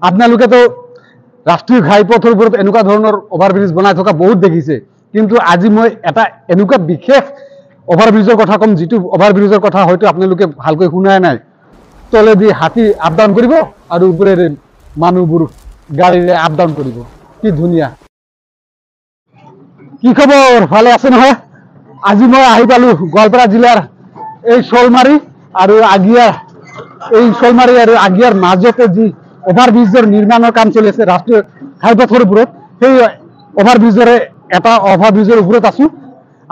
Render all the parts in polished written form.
আপোনালোকেতো ৰাষ্ট্ৰীয় ঘাইপথৰ ওপৰত এনেকুৱা ধৰণৰ অভাৰব্ৰিজ বনাই থকা বহুত দেখিছে, কিন্তু আজি মই এটা এনেকুৱা বিশেষ অভাৰব্ৰিজৰ কথা ক'ম, যিটো অভাৰব্ৰিজৰ কথা হয়তো আপোনালোকে ভালকৈ শুনাই নাই। তলেদি হাতী আপ ডাউন কৰিব আৰু ওপৰেৰে মানুহবোৰ গাড়ীৰে আপ ডাউন কৰিব। কি ধুনীয়া! কি খবৰ, ভালে আছে নহয়? আজি মই আহি পালো গোৱালপাৰা জিলাৰ এই শলমাৰী আৰু আগিয়াৰ মাজতে যি অভাৰব্ৰিজৰ নিৰ্মাণৰ কাম চলি আছে ৰাষ্ট্ৰীয় ঘাইপথৰ ওপৰত, সেই এটা অভাৰব্ৰিজৰ ওপৰত আছো।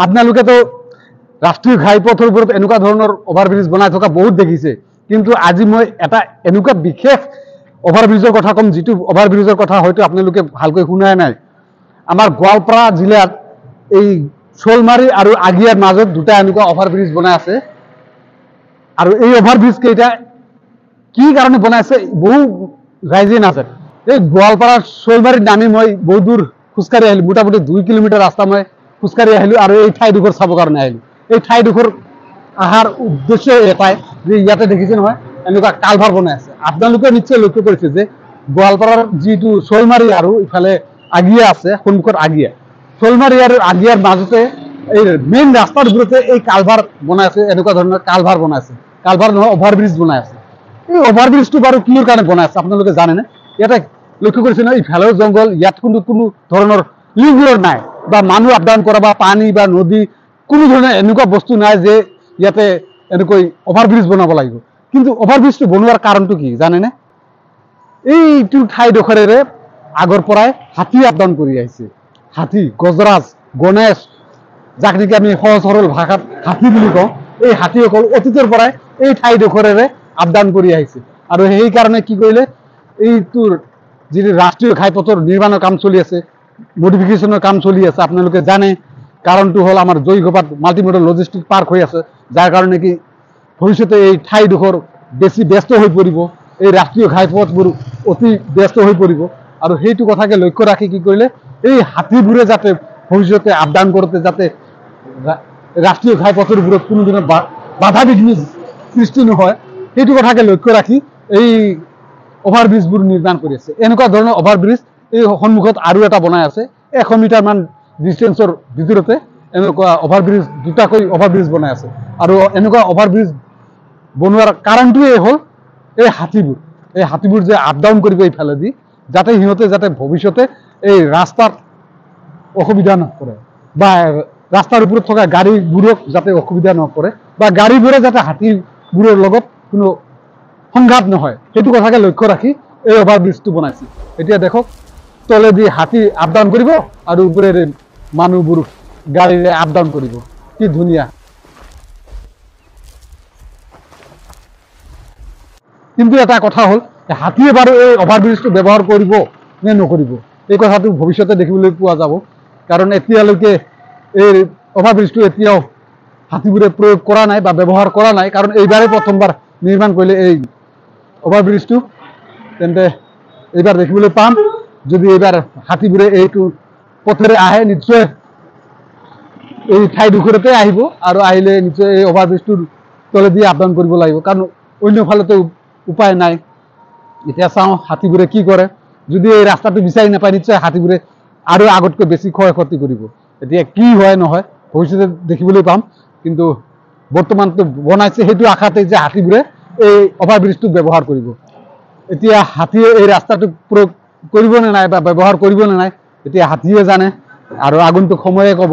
আপোনালোকেতো ৰাষ্ট্ৰীয় ঘাইপথৰ ওপৰত এনেকুৱা ধৰণৰ অভাৰব্ৰিজ বনাই থকা বহুত দেখিছে, কিন্তু আজি মই এটা এনেকুৱা বিশেষ অভাৰব্ৰিজৰ কথা ক'ম, যিটো অভাৰব্ৰিজৰ কথা হয়তো আপোনালোকে ভালকৈ শুনাই নাই। আমাৰ গোৱালপাৰা জিলাত এই শলমাৰী আৰু আগিয়াৰ মাজত দুটা এনেকুৱা অভাৰব্ৰিজ বনাই আছে। আৰু এই অভাৰব্ৰিজ কেইটা কি কাৰণে বনাইছে বহু ৰাইজে নাজানে। এই গোৱালপাৰাৰ শলমাৰীত নামি মই বহুত দূৰ খোজকাঢ়ি আহিলোঁ, মোটামুটি 2 কিলোমিটাৰ ৰাস্তা মই খোজকাঢ়ি আহিলোঁ আৰু এই ঠাইডোখৰ চাবৰ কাৰণে আহিলোঁ। এই ঠাইডোখৰ অহাৰ উদ্দেশ্য এটাই যে ইয়াতে দেখিছে নহয় এনেকুৱা কালভাৰ বনাই আছে। আপোনালোকে নিশ্চয় লক্ষ্য কৰিছে যে গোৱালপাৰাৰ যিটো শলমাৰী আৰু ইফালে আগিয়া আছে, সন্মুখত আগিয়া, শলমাৰী আৰু আগিয়াৰ মাজতে এই মেইন ৰাস্তাৰ ওপৰতে এই কালভাৰ বনাই আছে। এনেকুৱা ধৰণৰ কালভাৰ বনাই আছে, কালভাৰ নহয় অভাৰব্ৰিজ বনাই আছে। এই অভাৰব্ৰিজটো বাৰু কিহৰ কাৰণে বনাই আছে আপোনালোকে জানেনে? ইয়াতে লক্ষ্য কৰিছে নহয়, ইফালেও জংঘল, ইয়াত কোনো ধৰণৰ লিংগুলৰ নাই, বা মানুহ আপ ডাউন কৰা বা পানী বা নদী কোনো ধৰণৰ এনেকুৱা বস্তু নাই যে ইয়াতে এনেকৈ অভাৰব্ৰিজ বনাব লাগিব। কিন্তু অভাৰব্ৰিজটো বনোৱাৰ কাৰণটো কি জানেনে? এইটো ঠাইডোখৰেৰে আগৰ পৰাই হাতী আপ ডাউন কৰি আহিছে। হাতী, গজৰাজ, গণেশ, যাক নেকি আমি সহজ সৰল ভাষাত হাতী বুলি কওঁ, এই হাতীসকল অতীতৰ পৰাই এই ঠাইডোখৰেৰে আপ ডাউন কৰি আহিছে। আৰু সেইকাৰণে কি কৰিলে, এইটোৰ যিটো ৰাষ্ট্ৰীয় ঘাইপথৰ নিৰ্মাণৰ কাম চলি আছে, মডিফিকেশ্যনৰ কাম চলি আছে, আপোনালোকে জানে। কাৰণটো হ'ল আমাৰ জয়ীঘোপাত মাল্টিমডেল লজিষ্টিক পাৰ্ক হৈ আছে, যাৰ কাৰণে কি ভৱিষ্যতে এই ঠাইডোখৰ বেছি ব্যস্ত হৈ পৰিব, এই ৰাষ্ট্ৰীয় ঘাইপথবোৰ অতি ব্যস্ত হৈ পৰিব। আৰু সেইটো কথাকে লক্ষ্য ৰাখি কি কৰিলে, এই হাতীবোৰে যাতে ভৱিষ্যতে আপ ডাউন কৰোঁতে যাতে ৰাষ্ট্ৰীয় ঘাইপথৰ ওপৰত কোনো ধৰণৰ বাধা বিঘ্নি সৃষ্টি নহয়, সেইটো কথাকে লক্ষ্য ৰাখি এই অভাৰব্ৰিজবোৰ নিৰ্মাণ কৰি আছে। এনেকুৱা ধৰণৰ অভাৰব্ৰিজ এই সন্মুখত আৰু এটা বনাই আছে, 100 মিটাৰমান ডিষ্টেঞ্চৰ ভিতৰতে এনেকুৱা অভাৰব্ৰিজ, দুটাকৈ অভাৰব্ৰিজ বনাই আছে। আৰু এনেকুৱা অভাৰব্ৰিজ বনোৱাৰ কাৰণটোৱে হ'ল এই হাতীবোৰ যে আপ ডাউন কৰিব এইফালেদি, যাতে সিহঁতে যাতে ভৱিষ্যতে এই ৰাস্তাত অসুবিধা নকৰে, বা ৰাস্তাৰ ওপৰত থকা গাড়ীবোৰক যাতে অসুবিধা নকৰে, বা গাড়ীবোৰে যাতে হাতীবোৰৰ লগত কোনো সংঘাত নহয়, সেইটো কথাকে লক্ষ্য ৰাখি এই অভাৰব্ৰিজটো বনাইছে। এতিয়া দেখক, তলেদি হাতী আপ ডাউন কৰিব আৰু ওপৰেৰে মানুহবোৰ গাড়ীৰে আপ ডাউন কৰিব। কি ধুনীয়া! কিন্তু এটা কথা হ'ল, হাতীয়ে বাৰু এই অভাৰব্ৰিজটো ব্যৱহাৰ কৰিব নে নকৰিব, এই কথাটো ভৱিষ্যতে দেখিবলৈ পোৱা যাব। কাৰণ এতিয়ালৈকে এই অভাৰব্ৰিজটো এতিয়াও হাতীবোৰে প্ৰয়োগ কৰা নাই বা ব্যৱহাৰ কৰা নাই, কাৰণ এইবাৰেই প্ৰথমবাৰ নিৰ্মাণ কৰিলে এই অভাৰব্ৰিজটো। তেন্তে এইবাৰ দেখিবলৈ পাম, যদি এইবাৰ হাতীবোৰে এইটো পথেৰে আহে, নিশ্চয় এই ঠাইডোখৰতে আহিব, আৰু আহিলে নিশ্চয় এই অভাৰব্ৰিজটোৰ তলেদি আপ ডাউন কৰিব লাগিব, কাৰণ অন্য ফালেতো উপায় নাই। এতিয়া চাওঁ হাতীবোৰে কি কৰে। যদি এই ৰাস্তাটো বিচাৰি নাপায়, নিশ্চয় হাতীবোৰে আৰু আগতকৈ বেছি ক্ষয় ক্ষতি কৰিব। এতিয়া কি হয় নহয় ভৱিষ্যতে দেখিবলৈ পাম, কিন্তু বৰ্তমানটো বনাইছে সেইটো আশাতে যে হাতীবোৰে এই অভাৰব্ৰিজটো ব্যৱহাৰ কৰিব। এতিয়া হাতীয়ে এই ৰাস্তাটো প্ৰয়োগ কৰিব নে নাই বা ব্যৱহাৰ কৰিব নে নাই, এতিয়া হাতীয়ে জানে, আৰু আগন্তুক সময়ে ক'ব।